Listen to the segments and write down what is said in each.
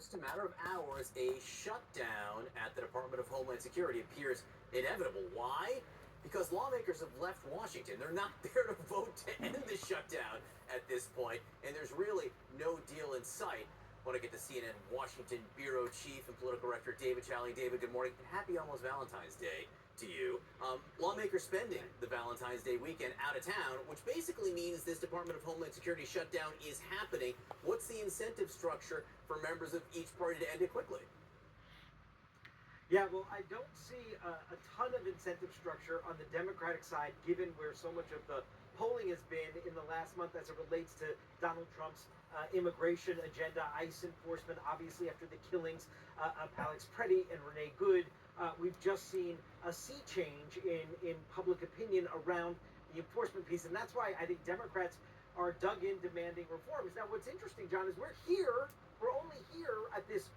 just a matter of hours, a shutdown at the Department of Homeland Security appears inevitable. Why? Because lawmakers have left Washington. They're not there to vote to end the shutdown at this point, and there's really no deal in sight. I want to get to CNN Washington Bureau Chief and Political Director David Challey. David, good morning, and happy almost Valentine's Day to you. Lawmakers spending the Valentine's Day weekend out of town, which basically means this Department of Homeland Security shutdown is happening. What's the incentive structure for members of each party to end it quickly? Yeah, well, I don't see a ton of incentive structure on the Democratic side, given where so much of the polling has been in the last month as it relates to Donald Trump's immigration agenda, ICE enforcement, obviously after the killings of Alex Preddy and Renee Good. We've just seen a sea change in public opinion around the enforcement piece, and that's why I think Democrats are dug in demanding reforms. Now, what's interesting, John, is we're only here at this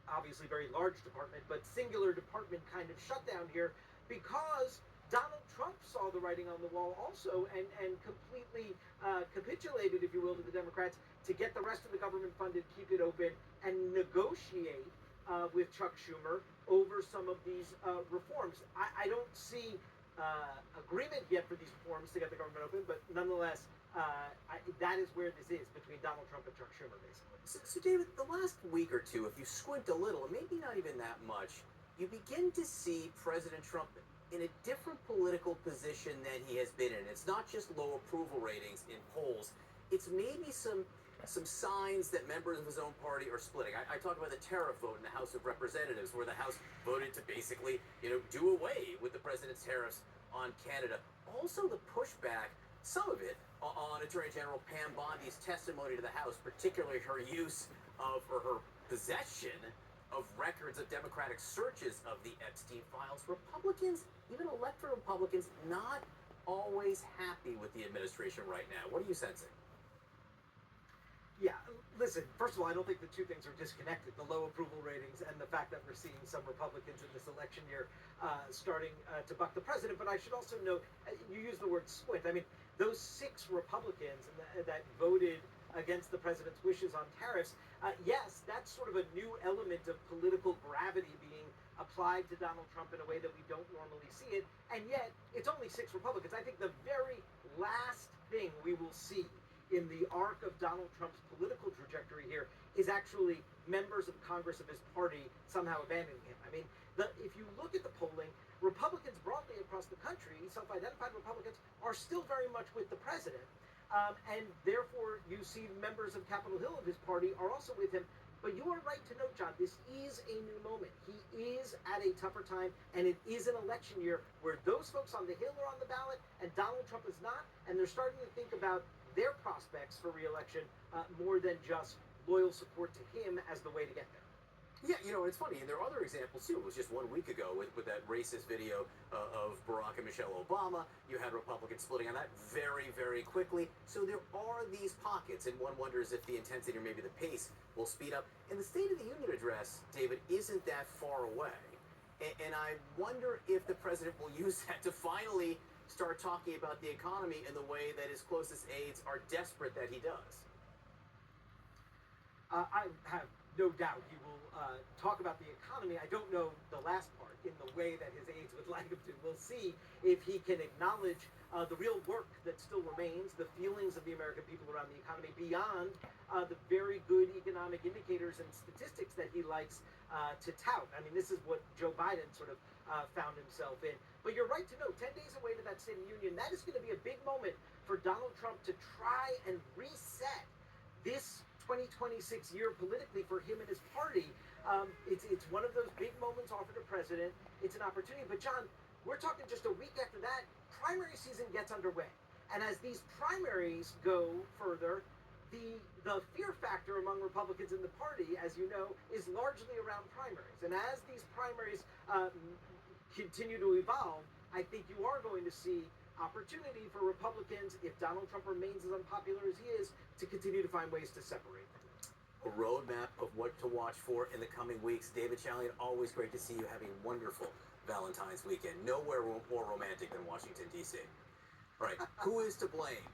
obviously very large department, but singular department kind of shutdown here because Donald Trump saw the writing on the wall also and completely capitulated, if you will, to the Democrats to get the rest of the government funded, keep it open, and negotiate with Chuck Schumer over some of these reforms. I don't see agreement yet for these reforms to get the government open, but nonetheless, that is where this is between Donald Trump and Chuck Schumer, basically. So, David, the last week or two, if you squint a little, and maybe not even that much, you begin to see President Trump in a different political position than he has been in. It's not just low approval ratings in polls. It's maybe some signs that members of his own party are splitting. I talk about the tariff vote in the House of Representatives, where the House voted to basically, do away with the president's tariffs on Canada. Also, the pushback, some of it, on Attorney General Pam Bondi's testimony to the House, particularly her use of, or her possession of records of Democratic searches of the Epstein files. Republicans, even elected Republicans, not always happy with the administration right now. What are you sensing? Yeah, listen, first of all, I don't think the two things are disconnected, the low approval ratings and the fact that we're seeing some Republicans in this election year starting to buck the president. But I should also note, you use the word split. I mean, those 6 Republicans that voted against the president's wishes on tariffs, yes, that's sort of a new element of political gravity being applied to Donald Trump in a way that we don't normally see it. And yet, it's only 6 Republicans. I think the very last thing we will see in the arc of Donald Trump's political trajectory here is actually members of Congress of his party somehow abandoning him. I mean, if you look at the polling, Republicans broadly across the country, self-identified Republicans, are still very much with the president. And therefore, you see members of Capitol Hill of his party are also with him. But you are right to note, John, this is a new moment. He is at a tougher time, and it is an election year where those folks on the Hill are on the ballot and Donald Trump is not, and they're starting to think about their prospects for re-election more than just loyal support to him as the way to get there. Yeah, it's funny, and there are other examples too. It was just 1 week ago with that racist video of Barack and Michelle Obama. You had Republicans splitting on that very, very quickly. So there are these pockets, and one wonders if the intensity or maybe the pace will speed up. And the State of the Union address, David, isn't that far away. And I wonder if the president will use that to finally start talking about the economy in the way that his closest aides are desperate that he does. I have no doubt he will talk about the economy. I don't know the last part in the way that his aides would like him to. We'll see if he can acknowledge the real work that still remains, the feelings of the American people around the economy, beyond the very good economic indicators and statistics that he likes to tout. I mean, this is what Joe Biden sort of found himself in. But you're right to note, 10 days away to that State of the Union, that is going to be a big moment for Donald Trump to try and reset this 2026 year politically for him and his party. It's one of those big moments offered a president. It's an opportunity. But John, we're talking just a week after that, primary season gets underway. And as these primaries go further, the fear factor among Republicans in the party, as you know, is largely around primaries. And as these primaries continue to evolve, I think you are going to see opportunity for Republicans, if Donald Trump remains as unpopular as he is, to continue to find ways to separate them. A roadmap of what to watch for in the coming weeks. David Chalian, always great to see you having a wonderful Valentine's weekend. Nowhere more romantic than Washington, D.C. All right, who is to blame